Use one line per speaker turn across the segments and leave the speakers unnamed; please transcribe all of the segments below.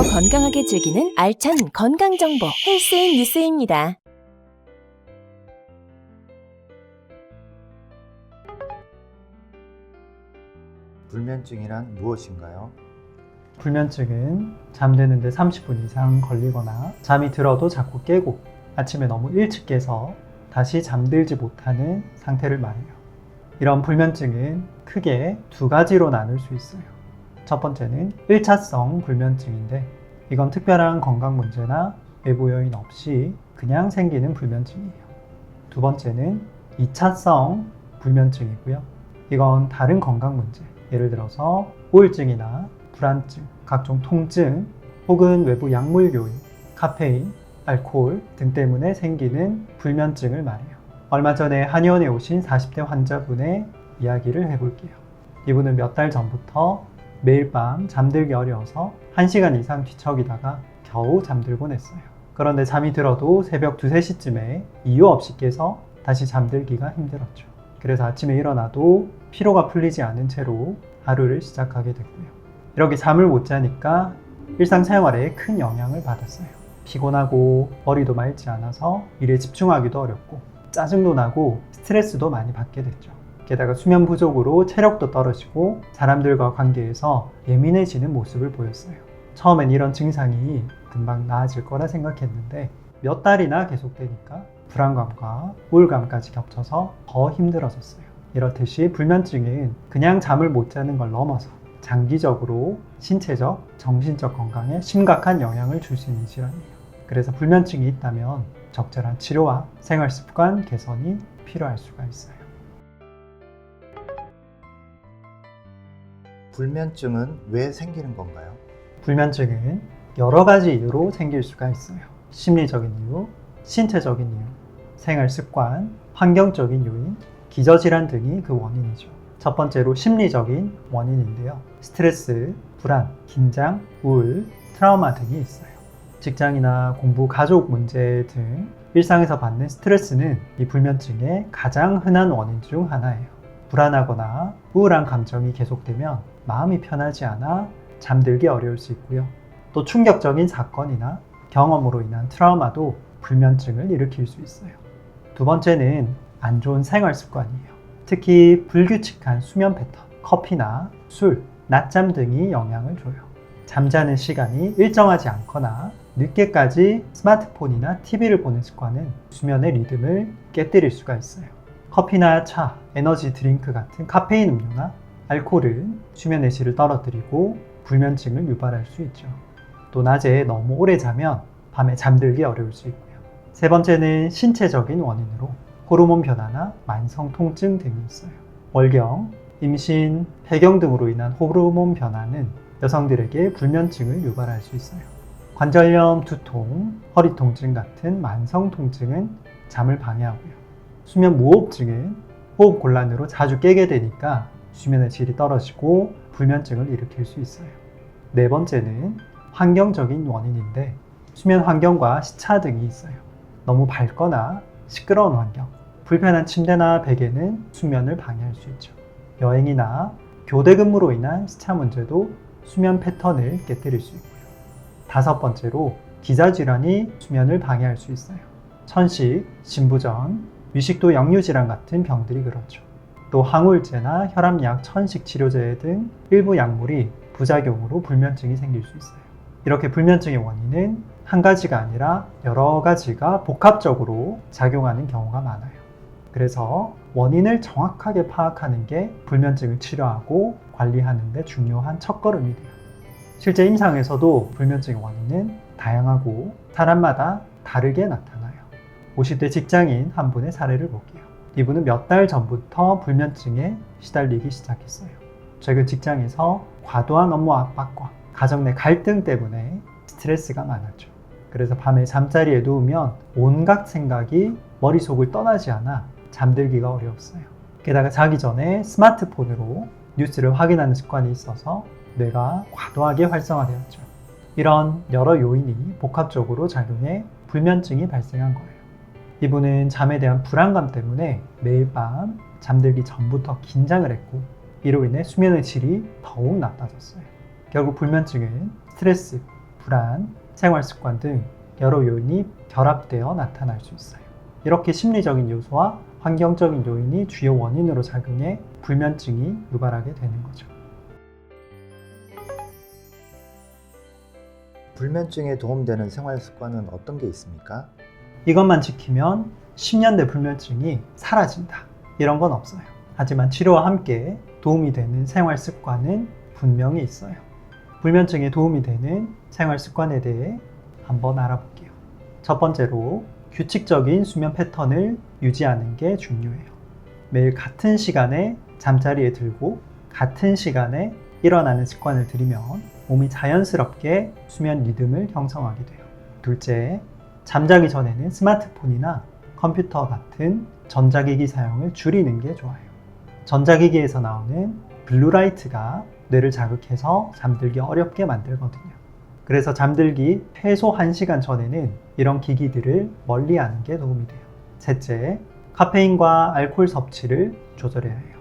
더 건강하게 즐기는 알찬 건강정보 헬스인 뉴스입니다.
불면증이란 무엇인가요?
불면증은 잠드는데 30분 이상 걸리거나 잠이 들어도 자꾸 깨고 아침에 너무 일찍 깨서 다시 잠들지 못하는 상태를 말해요. 이런 불면증은 크게 두 가지로 나눌 수 있어요. 첫 번째는 1차성 불면증인데 이건 특별한 건강 문제나 외부 요인 없이 그냥 생기는 불면증이에요. 두 번째는 2차성 불면증이고요. 이건 다른 건강 문제, 예를 들어서 우울증이나 불안증, 각종 통증 혹은 외부 약물 요인, 카페인, 알코올 등 때문에 생기는 불면증을 말해요. 얼마 전에 한의원에 오신 40대 환자분의 이야기를 해볼게요. 이분은 몇 달 전부터 매일 밤 잠들기 어려워서 1시간 이상 뒤척이다가 겨우 잠들곤 했어요. 그런데 잠이 들어도 새벽 2, 3시쯤에 이유 없이 깨서 다시 잠들기가 힘들었죠. 그래서 아침에 일어나도 피로가 풀리지 않은 채로 하루를 시작하게 됐고요. 이렇게 잠을 못 자니까 일상생활에 큰 영향을 받았어요. 피곤하고 머리도 맑지 않아서 일에 집중하기도 어렵고 짜증도 나고 스트레스도 많이 받게 됐죠. 게다가 수면 부족으로 체력도 떨어지고 사람들과 관계에서 예민해지는 모습을 보였어요. 처음엔 이런 증상이 금방 나아질 거라 생각했는데 몇 달이나 계속되니까 불안감과 우울감까지 겹쳐서 더 힘들어졌어요. 이렇듯이 불면증은 그냥 잠을 못 자는 걸 넘어서 장기적으로 신체적, 정신적 건강에 심각한 영향을 줄 수 있는 질환이에요. 그래서 불면증이 있다면 적절한 치료와 생활습관 개선이 필요할 수가 있어요.
불면증은 왜 생기는 건가요?
불면증은 여러 가지 이유로 생길 수가 있어요. 심리적인 이유, 신체적인 이유, 생활습관, 환경적인 요인, 기저질환 등이 그 원인이죠. 첫 번째로 심리적인 원인인데요. 스트레스, 불안, 긴장, 우울, 트라우마 등이 있어요. 직장이나 공부, 가족 문제 등 일상에서 받는 스트레스는 이 불면증의 가장 흔한 원인 중 하나예요. 불안하거나 우울한 감정이 계속되면 마음이 편하지 않아 잠들기 어려울 수 있고요. 또 충격적인 사건이나 경험으로 인한 트라우마도 불면증을 일으킬 수 있어요. 두 번째는 안 좋은 생활 습관이에요. 특히 불규칙한 수면 패턴, 커피나 술, 낮잠 등이 영향을 줘요. 잠자는 시간이 일정하지 않거나 늦게까지 스마트폰이나 TV를 보는 습관은 수면의 리듬을 깨뜨릴 수가 있어요. 커피나 차, 에너지 드링크 같은 카페인 음료나 알코올은 수면의 질을 떨어뜨리고 불면증을 유발할 수 있죠. 또 낮에 너무 오래 자면 밤에 잠들기 어려울 수 있고요. 세 번째는 신체적인 원인으로 호르몬 변화나 만성 통증 등이 있어요. 월경, 임신, 폐경 등으로 인한 호르몬 변화는 여성들에게 불면증을 유발할 수 있어요. 관절염, 두통, 허리 통증 같은 만성 통증은 잠을 방해하고요. 수면 무호흡증은 호흡 곤란으로 자주 깨게 되니까 수면의 질이 떨어지고 불면증을 일으킬 수 있어요. 네 번째는 환경적인 원인인데 수면 환경과 시차 등이 있어요. 너무 밝거나 시끄러운 환경, 불편한 침대나 베개는 수면을 방해할 수 있죠. 여행이나 교대 근무로 인한 시차 문제도 수면 패턴을 깨뜨릴 수 있고요. 다섯 번째로 기저질환이 수면을 방해할 수 있어요. 천식, 신부전, 위식도 역류질환 같은 병들이 그렇죠. 또 항우울제나 혈압약, 천식 치료제 등 일부 약물이 부작용으로 불면증이 생길 수 있어요. 이렇게 불면증의 원인은 한 가지가 아니라 여러 가지가 복합적으로 작용하는 경우가 많아요. 그래서 원인을 정확하게 파악하는 게 불면증을 치료하고 관리하는 데 중요한 첫걸음이 돼요. 실제 임상에서도 불면증의 원인은 다양하고 사람마다 다르게 나타나요. 50대 직장인 한 분의 사례를 볼게요. 이분은 몇 달 전부터 불면증에 시달리기 시작했어요. 최근 직장에서 과도한 업무 압박과 가정 내 갈등 때문에 스트레스가 많았죠. 그래서 밤에 잠자리에 누우면 온갖 생각이 머릿속을 떠나지 않아 잠들기가 어려웠어요. 게다가 자기 전에 스마트폰으로 뉴스를 확인하는 습관이 있어서 뇌가 과도하게 활성화되었죠. 이런 여러 요인이 복합적으로 작용해 불면증이 발생한 거예요. 이분은 잠에 대한 불안감 때문에 매일 밤 잠들기 전부터 긴장을 했고 이로 인해 수면의 질이 더욱 낮아졌어요. 결국 불면증은 스트레스, 불안, 생활 습관 등 여러 요인이 결합되어 나타날 수 있어요. 이렇게 심리적인 요소와 환경적인 요인이 주요 원인으로 작용해 불면증이 유발하게 되는 거죠.
불면증에 도움되는 생활 습관은 어떤 게 있습니까?
이것만 지키면 10년 내 불면증이 사라진다. 이런 건 없어요. 하지만 치료와 함께 도움이 되는 생활 습관은 분명히 있어요. 불면증에 도움이 되는 생활 습관에 대해 한번 알아볼게요. 첫 번째로 규칙적인 수면 패턴을 유지하는 게 중요해요. 매일 같은 시간에 잠자리에 들고 같은 시간에 일어나는 습관을 들이면 몸이 자연스럽게 수면 리듬을 형성하게 돼요. 둘째, 잠자기 전에는 스마트폰이나 컴퓨터 같은 전자기기 사용을 줄이는 게 좋아요. 전자기기에서 나오는 블루라이트가 뇌를 자극해서 잠들기 어렵게 만들거든요. 그래서 잠들기 최소 1시간 전에는 이런 기기들을 멀리하는 게 도움이 돼요. 셋째, 카페인과 알코올 섭취를 조절해야 해요.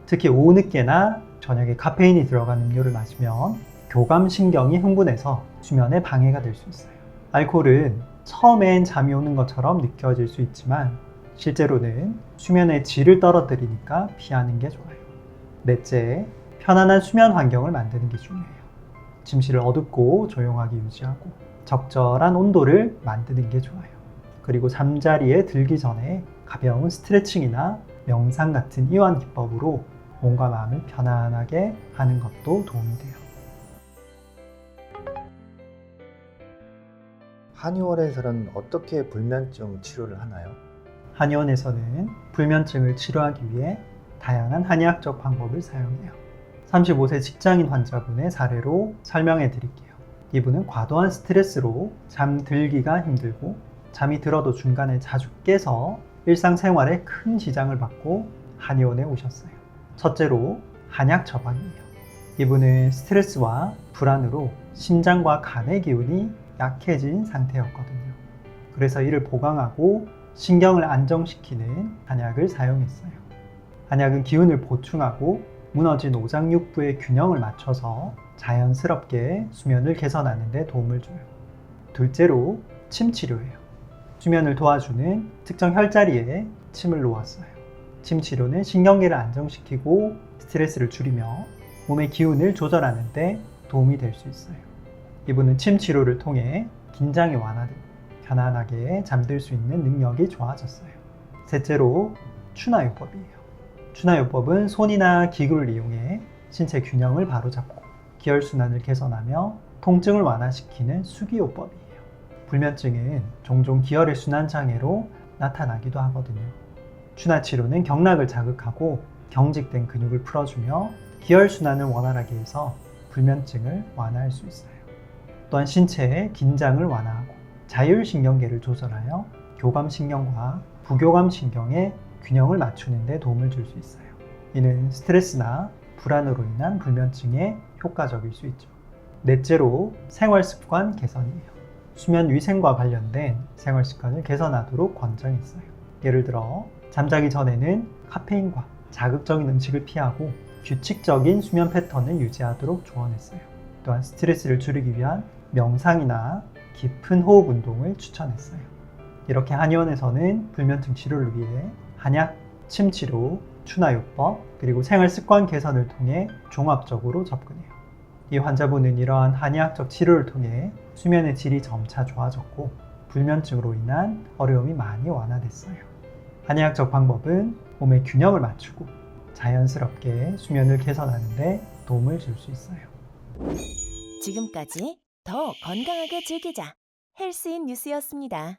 특히 오후 늦게나 저녁에 카페인이 들어간 음료를 마시면 교감신경이 흥분해서 수면에 방해가 될 수 있어요. 알코올은 처음엔 잠이 오는 것처럼 느껴질 수 있지만 실제로는 수면의 질을 떨어뜨리니까 피하는 게 좋아요. 넷째, 편안한 수면 환경을 만드는 게 중요해요. 침실을 어둡고 조용하게 유지하고 적절한 온도를 만드는 게 좋아요. 그리고 잠자리에 들기 전에 가벼운 스트레칭이나 명상 같은 이완 기법으로 몸과 마음을 편안하게 하는 것도 도움이 돼요.
한의원에서는 어떻게 불면증 치료를 하나요?
한의원에서는 불면증을 치료하기 위해 다양한 한의학적 방법을 사용해요. 35세 직장인 환자분의 사례로 설명해 드릴게요. 이분은 과도한 스트레스로 잠들기가 힘들고 잠이 들어도 중간에 자주 깨서 일상생활에 큰 지장을 받고 한의원에 오셨어요. 첫째로 한약 처방이에요. 이분은 스트레스와 불안으로 심장과 간의 기운이 약해진 상태였거든요. 그래서 이를 보강하고 신경을 안정시키는 한약을 사용했어요. 한약은 기운을 보충하고 무너진 오장육부의 균형을 맞춰서 자연스럽게 수면을 개선하는 데 도움을 줘요. 둘째로 침 치료예요. 수면을 도와주는 특정 혈자리에 침을 놓았어요. 침 치료는 신경계를 안정시키고 스트레스를 줄이며 몸의 기운을 조절하는 데 도움이 될 수 있어요. 이분은 침 치료를 통해 긴장이 완화되고 편안하게 잠들 수 있는 능력이 좋아졌어요. 셋째로 추나요법이에요. 추나요법은 손이나 기구를 이용해 신체 균형을 바로잡고 기혈순환을 개선하며 통증을 완화시키는 수기요법이에요. 불면증은 종종 기혈의 순환 장애로 나타나기도 하거든요. 추나치료는 경락을 자극하고 경직된 근육을 풀어주며 기혈순환을 원활하게 해서 불면증을 완화할 수 있어요. 또한 신체의 긴장을 완화하고 자율신경계를 조절하여 교감신경과 부교감신경의 균형을 맞추는 데 도움을 줄 수 있어요. 이는 스트레스나 불안으로 인한 불면증에 효과적일 수 있죠. 넷째로 생활습관 개선이에요. 수면 위생과 관련된 생활습관을 개선하도록 권장했어요. 예를 들어 잠자기 전에는 카페인과 자극적인 음식을 피하고 규칙적인 수면 패턴을 유지하도록 조언했어요. 또한 스트레스를 줄이기 위한 명상이나 깊은 호흡 운동을 추천했어요. 이렇게 한의원에서는 불면증 치료를 위해 한약, 침치료, 추나요법, 그리고 생활습관 개선을 통해 종합적으로 접근해요. 이 환자분은 이러한 한의학적 치료를 통해 수면의 질이 점차 좋아졌고 불면증으로 인한 어려움이 많이 완화됐어요. 한의학적 방법은 몸의 균형을 맞추고 자연스럽게 수면을 개선하는 데 도움을 줄 수 있어요.
지금까지 더 건강하게 즐기자 헬스인 뉴스였습니다.